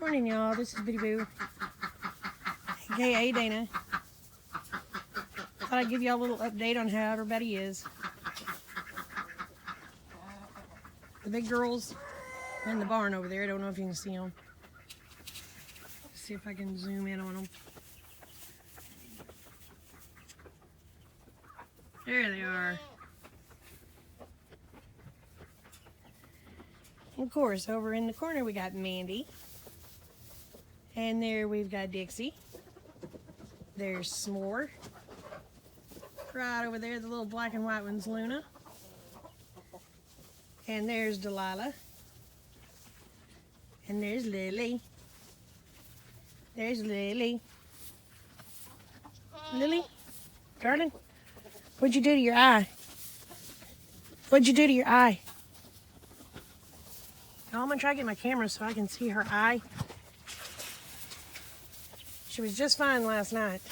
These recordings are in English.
Morning, y'all. This is Bitty Boo, aka Dana. Thought I'd give y'all a little update on how everybody is. The big girls in the barn over there. I don't know if you can see them. Let's see if I can zoom in on them. There they are. Of course, over in the corner we got Mandy. And there we've got Dixie. There's S'more. Right over there, the little black and white one's Luna. And there's Delilah. And there's Lily. There's Lily. Lily? Darling? What'd you do to your eye? What'd you do to your eye? Now I'm gonna try to get my camera so I can see her eye. She was just fine last night.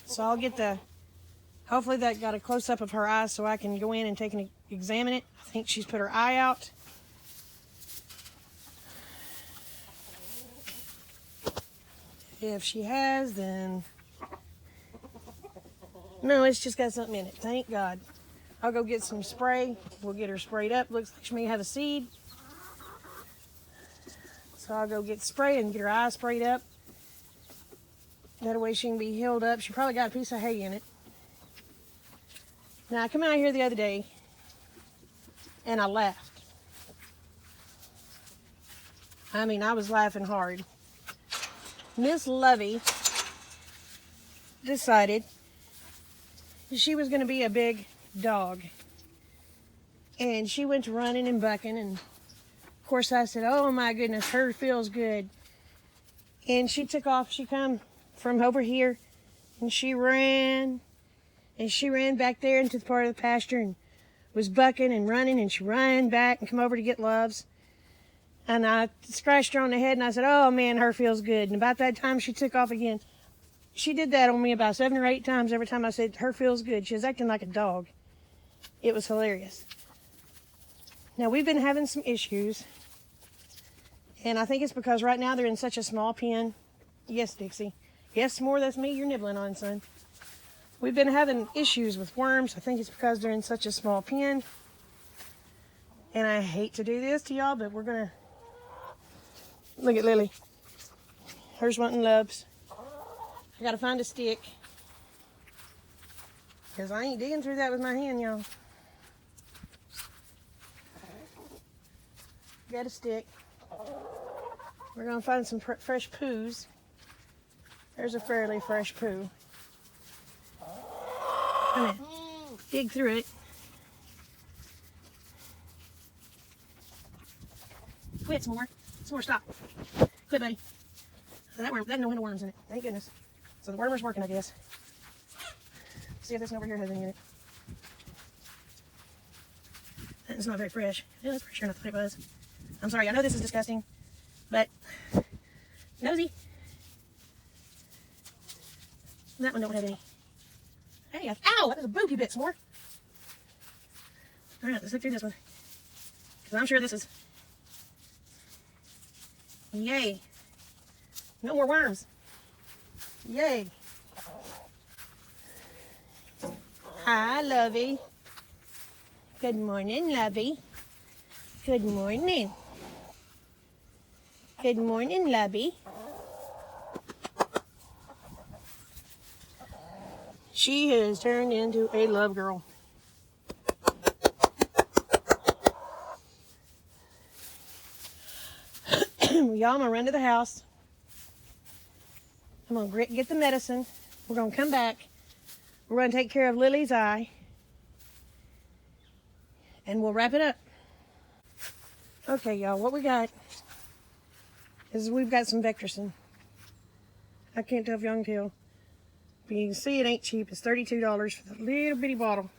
So I'll get hopefully that got a close-up of her eye so I can go in and take and examine it. I think she's put her eye out. If she has, then no, it's just got something in it. Thank God. I'll go get some spray. We'll get her sprayed up. Looks like she may have a seed. So I'll go get spray and get her eye sprayed up. That way she can be healed up. She probably got a piece of hay in it. Now I come out here the other day and I laughed. I mean, I was laughing hard. Miss Lovey decided she was going to be a big dog. And she went to running and bucking, and of course I said, oh my goodness, her feels good. And she took off. She come from over here and she ran back there into the part of the pasture and was bucking and running, and she ran back and come over to get Loves. And I scratched her on the head and I said, oh man, her feels good. And about that time she took off again. She did that on me about 7 or 8 times every time I said her feels good. She was acting like a dog. It was hilarious. Now we've been having some issues. And I think it's because right now they're in such a small pen. Yes, Dixie. Yes, S'more, that's me you're nibbling on, son. We've been having issues with worms. I think it's because they're in such a small pen. And I hate to do this to y'all, but we're going to... Look at Lily. Hers wanting Loves. I got to find a stick. Because I ain't digging through that with my hand, y'all. Got a stick. We're going to find some fresh poos. There's a fairly fresh poo. I'm going to dig through it. Quit, S'more. S'more, stop. Quit, buddy. That had no worms in it. Thank goodness. So the wormer's working, I guess. See if this one over here has any in it. It's not very fresh. Yeah, that's fresher than I thought it was. I'm sorry, I know this is disgusting, but nosy. That one don't have any. Hey, ow! That was a booty bit, S'more. Alright, let's look through this one. Because I'm sure this is... Yay. No more worms. Yay. Hi, Lovey. Good morning, Lovey. Good morning. Good morning, Lovey. She has turned into a love girl. Y'all, I'm going to run to the house. I'm going to get the medicine. We're going to come back. We're going to take care of Lily's eye. And we'll wrap it up. Okay, y'all, what we got is we've got some Vectorson. I can't tell if y'all can tell. But you can see it ain't cheap. It's $32 for the little bitty bottle.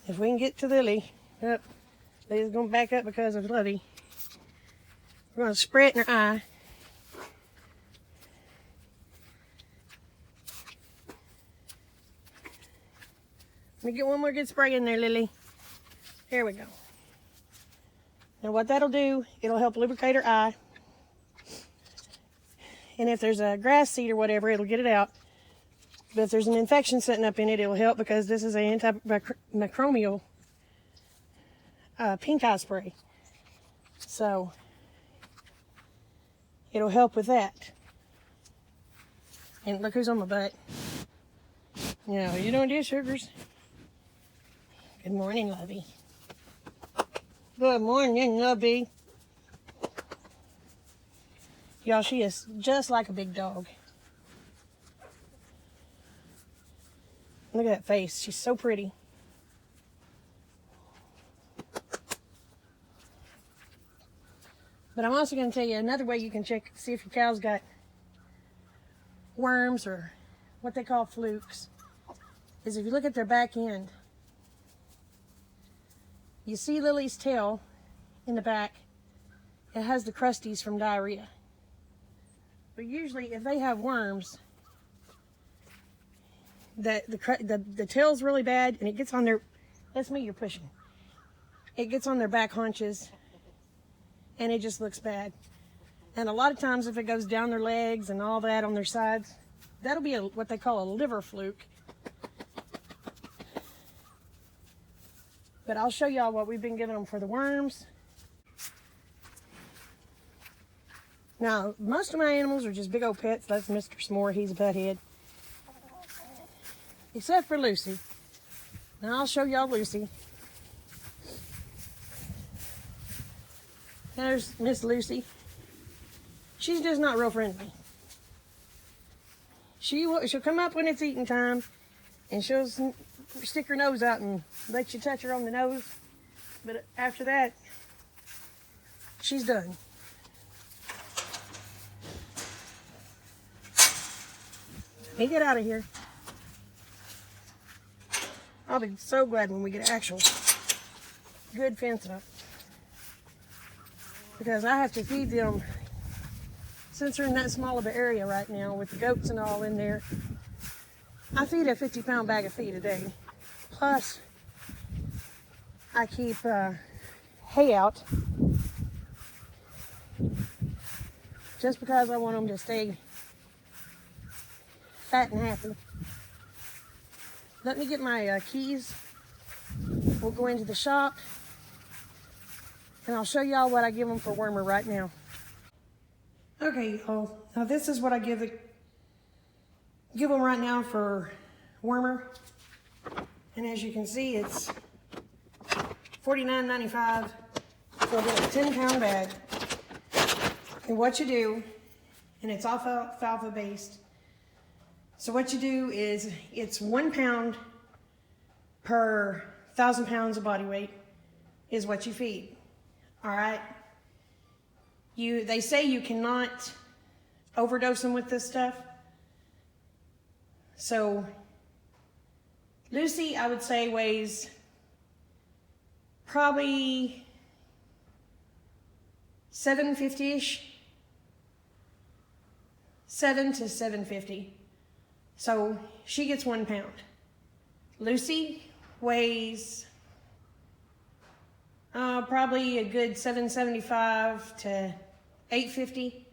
If we can get to Lily, yep. Lily's going to back up because of Lovey. We're going to spray it in her eye. Let me get one more good spray in there, Lily. There we go. Now what that'll do, it'll help lubricate her eye. And if there's a grass seed or whatever, it'll get it out. But if there's an infection sitting up in it, it'll help because this is an antimicrobial pink eye spray. So it'll help with that. And look who's on my butt. Yeah, you doing this, sugars? Good morning, Lovey. Good morning, Lovey. Y'all, she is just like a big dog. Look at that face. She's so pretty. But I'm also going to tell you another way you can check, see if your cow's got worms or what they call flukes, is if you look at their back end. You see Lily's tail in the back. It has the crusties from diarrhea. But usually if they have worms, the tail's really bad and it gets on their, that's me you're pushing. It gets on their back haunches and it just looks bad. And a lot of times if it goes down their legs and all that on their sides, that'll be what they call a liver fluke. But I'll show y'all what we've been giving them for the worms. Now, most of my animals are just big old pets. That's Mr. S'more, he's a butthead. Except for Lucy. Now I'll show y'all Lucy. There's Miss Lucy. She's just not real friendly. She'll come up when it's eating time, and she'll stick her nose out and let you touch her on the nose. But after that, she's done. Let me get out of here. I'll be so glad when we get actual good fence up. Because I have to feed them, since they're in that small of an area right now with the goats and all in there, I feed a 50-pound bag of feed a day. Plus, I keep hay out just because I want them to stay fat and happy. Let me get my keys. We'll go into the shop and I'll show y'all what I give them for wormer right now. Okay, y'all. Now this is what I give them right now for wormer. And as you can see, it's $49.95 for a little 10-pound bag. And what you do, and it's alfalfa based. So what you do is it's 1 pound per 1,000 pounds of body weight is what you feed. All right. They say you cannot overdose them with this stuff. So Lucy, I would say, weighs probably 750-ish, 7 to 750. So she gets 1 pound. Lucy weighs probably a good 775 to 850.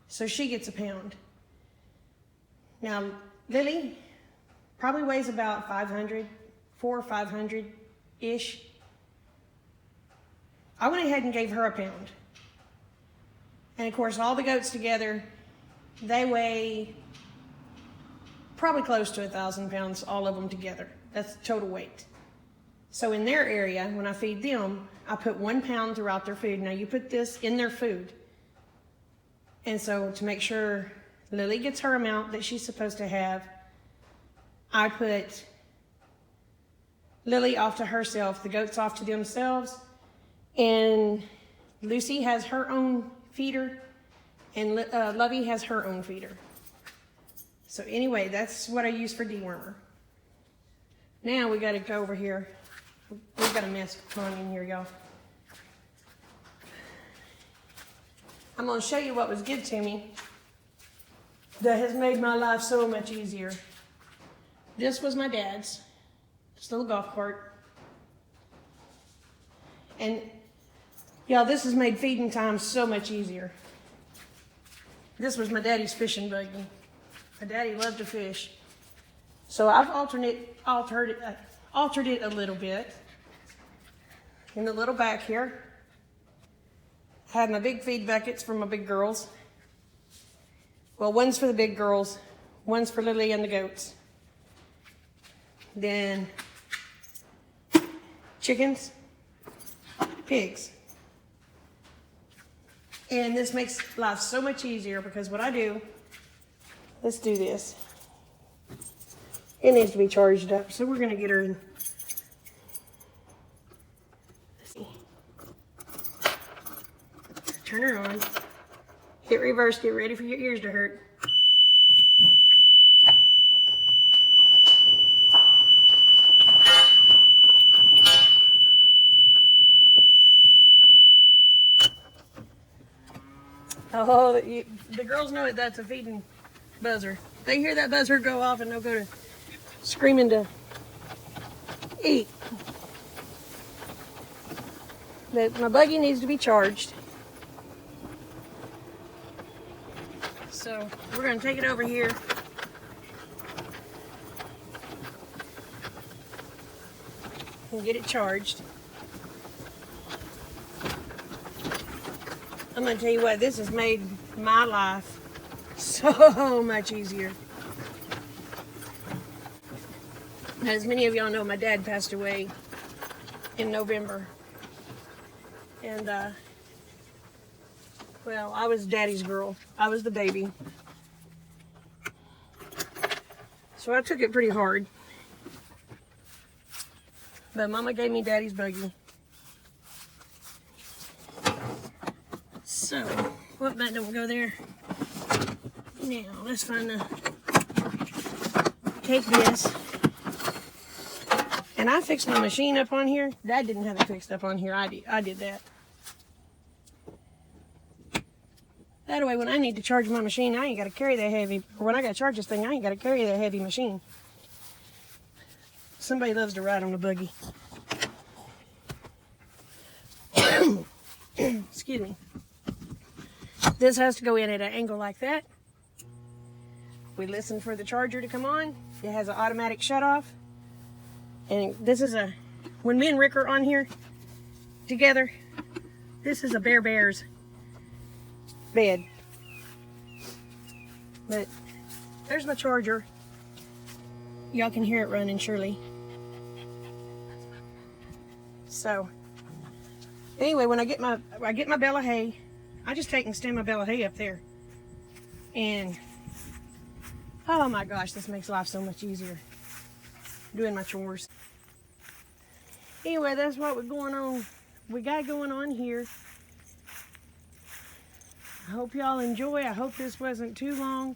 So she gets a pound. Now Lily probably weighs about 500, 400 or 500-ish. I went ahead and gave her a pound. And of course, all the goats together, they weigh probably close to 1,000 pounds, all of them together. That's total weight. So in their area, when I feed them, I put 1 pound throughout their food. Now you put this in their food. And so to make sure Lily gets her amount that she's supposed to have, I put Lily off to herself, the goats off to themselves, and Lucy has her own feeder, and Lovey has her own feeder. So anyway, that's what I use for dewormer. Now we got to go over here. We've got a mess going on in here, y'all. I'm going to show you what was given to me that has made my life so much easier. This was my dad's. Just a little golf cart. And y'all, this has made feeding time so much easier. This was my daddy's fishing buggy. My daddy loved to fish. So I've altered it a little bit. In the little back here, I have my big feed buckets for my big girls. Well, one's for the big girls, one's for Lilly and the goats. Then chickens, pigs. And this makes life so much easier because what I do, let's do this. It needs to be charged up, so we're gonna get her in. Let's see. Turn her on. Hit reverse, get ready for your ears to hurt. Oh, the girls know it. That's a feeding buzzer. They hear that buzzer go off and they'll go to screaming to eat. But my buggy needs to be charged. So we're going to take it over here. And get it charged. I'm going to tell you what, this has made my life so much easier. As many of y'all know, my dad passed away in November. And, well, I was daddy's girl. I was the baby. So I took it pretty hard. But Mama gave me daddy's buggy. So, what button don't go there? Now, let's find the, take this. And I fixed my machine up on here. Dad didn't have it fixed up on here. I did that. That way, when I need to charge my machine, I ain't got to carry that heavy. Or when I got to charge this thing, I ain't got to carry that heavy machine. Somebody loves to ride on the buggy. Excuse me. This has to go in at an angle like that. We listen for the charger to come on. It has an automatic shut off. And this is when me and Rick are on here together, this is a Bear's bed. But there's my charger. Y'all can hear it running surely. So anyway, when I get my bale of hay, I just take and stand my bale of hay up there. And oh my gosh, this makes life so much easier. Doing my chores. Anyway, that's what we got going on here. I hope y'all enjoy. I hope this wasn't too long.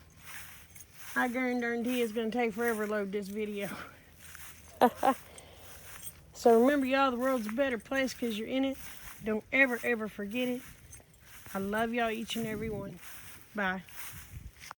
I guarantee it's going to take forever to load this video. So remember, y'all, the world's a better place because you're in it. Don't ever, ever forget it. I love y'all, each and every one. Bye.